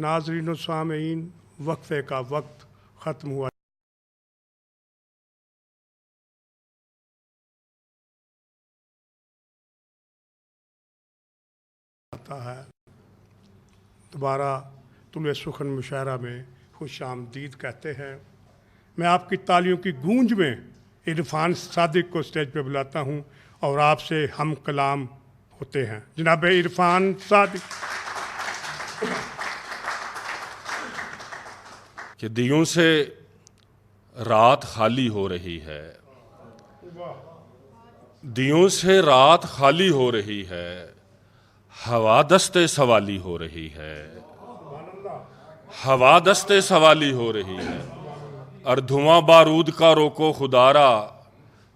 नाज़रीन व सामीन, वक्फे का वक्त ख़त्म हुआ। है दोबारा तुले सुखन मुशायरा में खुश आमदीद कहते हैं। मैं आपकी तालियों की गूंज में इरफान सादिक को स्टेज पे बुलाता हूं और आपसे हम कलाम होते हैं। जनाब इरफान सादिक। कि दियों से रात खाली हो रही है, दियों से रात खाली हो रही है, हवा दस्ते सवाली हो रही है, हवा दस्ते सवाली हो रही है, और धुआं बारूद का रोको खुदारा,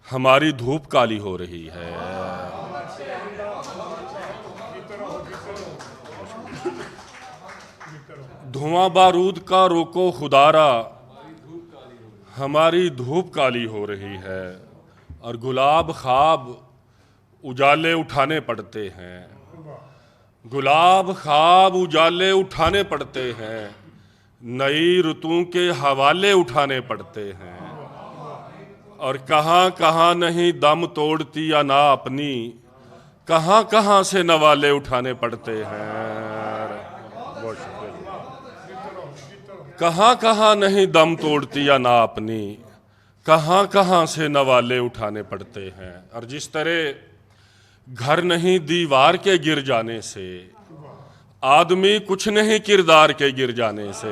हमारी धूप काली हो रही है। धुआं बारूद का रोको खुदारा, हमारी धूप काली हो रही है, और गुलाब ख्वाब उजाले उठाने पड़ते हैं, गुलाब ख्वाब उजाले उठाने पड़ते हैं, नई ऋतुओं के हवाले उठाने पड़ते हैं, और कहाँ कहाँ नहीं दम तोड़ती या ना अपनी, कहाँ कहाँ से नवाले उठाने पड़ते हैं। बहुत शुक्रिया। कहाँ कहाँ नहीं दम तोड़ती या ना अपनी, कहाँ कहाँ से नवाले उठाने पड़ते हैं। और जिस तरह घर नहीं दीवार के गिर जाने से, आदमी कुछ नहीं किरदार के गिर जाने से,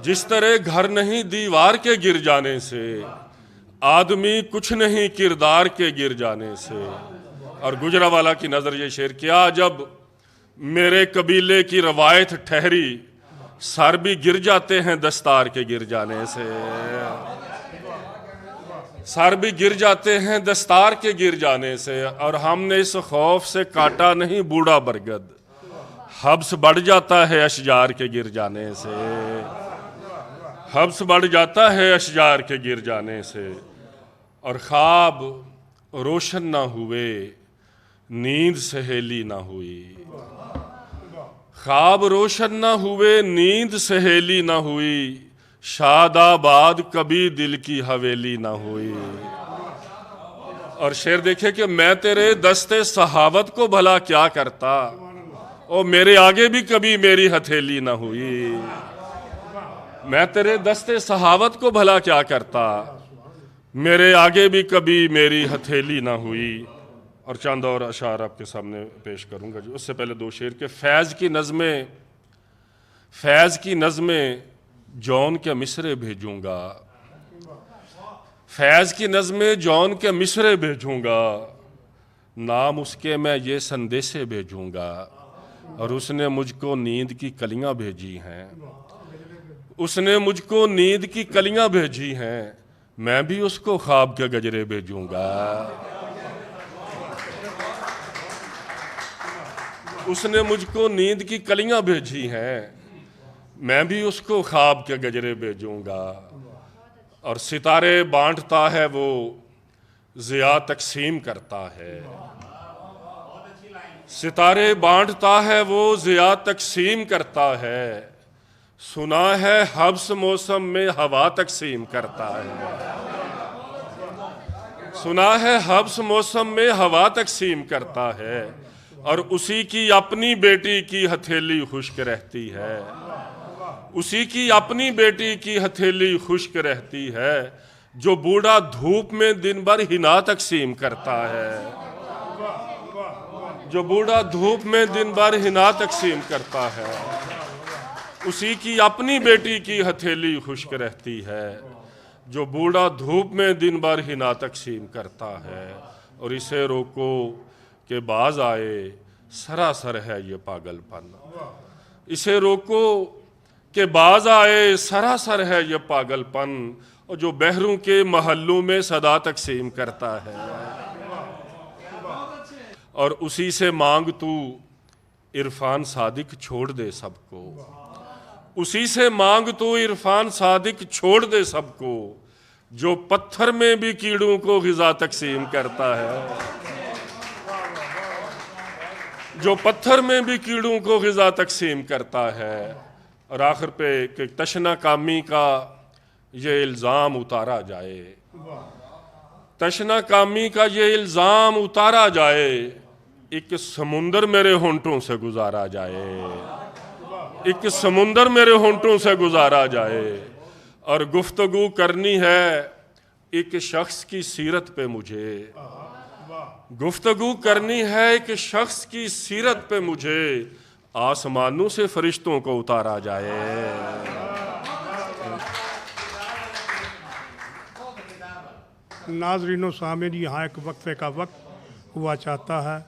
जिस तरह घर नहीं दीवार के गिर जाने से, आदमी कुछ नहीं किरदार के गिर जाने से। और गुजरावाला की नज़र ये शेर, क्या जब मेरे कबीले की रवायत ठहरी, सर भी गिर जाते हैं दस्तार के गिर जाने से, सर भी गिर जाते हैं दस्तार के गिर जाने से। और हमने इस खौफ से काटा नहीं बूढ़ा बरगद, हब्स बढ़ जाता है अशजार के गिर जाने से, हब्स बढ़ जाता है अशजार के गिर जाने से। और ख्वाब रोशन ना हुए, नींद सहेली ना हुई, ख्वाब रोशन ना हुए, नींद सहेली ना हुई, शादाबाद कभी दिल की हवेली ना हुई। और शेर देखे कि मैं तेरे दस्ते सहावत को भला क्या करता, और मेरे आगे भी कभी मेरी हथेली ना हुई। मैं तेरे दस्ते सहावत को भला क्या करता, मेरे आगे भी कभी मेरी हथेली ना हुई। और चंद और अशार आपके सामने पेश करूंगा जी। उससे पहले दो शेर के, फैज़ की नज़में, फैज़ की नज़में जौन के मिसरे भेजूंगा, फैज़ की नज़में जौन के मिसरे भेजूंगा, नाम उसके मैं ये संदेशे भेजूंगा, और उसने मुझको नींद की कलियां भेजी हैं, उसने मुझको नींद की कलियां भेजी हैं, मैं भी उसको ख्वाब के गजरे भेजूंगा, उसने मुझको नींद की कलियां भेजी हैं, मैं भी उसको ख्वाब के गजरे भेजूंगा। और सितारे बांटता है वो, ज़िया तकसीम करता है, सितारे बांटता है वो, ज़िया तकसीम करता है, सुना है हब्स मौसम में हवा तकसीम करता है, सुना है हब्स मौसम में हवा तकसीम करता है, और उसी की अपनी बेटी की हथेली खुश्क रहती है, उसी की अपनी बेटी की हथेली खुश्क रहती है, जो बूढ़ा धूप में दिन भर हिना तकसीम करता है, जो बूढ़ा धूप में दिन भर हिना तकसीम करता है, उसी की अपनी बेटी की हथेली खुश्क रहती है, जो बूढ़ा धूप में दिन भर हिना तकसीम करता है। और इसे रोको के बाज आए, सरासर है ये पागलपन, इसे रोको के बाज आए, सरासर है ये पागलपन, और जो बहरों के महल्लों में सदा तकसीम करता है। और उसी से मांग तू इरफान सादिक छोड़ दे सबको, उसी से मांग तू इरफान सादिक छोड़ दे सबको, जो पत्थर में भी कीड़ों को ग़िज़ा तकसीम करता है, जो पत्थर में भी कीड़ों को ग़िज़ा तकसीम करता है। और आखिर पे कि तशना कामी का ये इल्ज़ाम उतारा जाए, तशना कामी का ये इल्ज़ाम उतारा जाए, एक समुंदर मेरे होंठों से गुजारा जाए, एक समुंदर मेरे होंठों से गुजारा जाए। और गुफ्तगू करनी है एक शख्स की सीरत पे मुझे, गुफ्तगू करनी है एक शख्स की सीरत पे मुझे, आसमानों से फरिश्तों को उतारा जाए। नाज़रीन व सामीन, यहाँ एक वक्फे का वक्त हुआ चाहता है।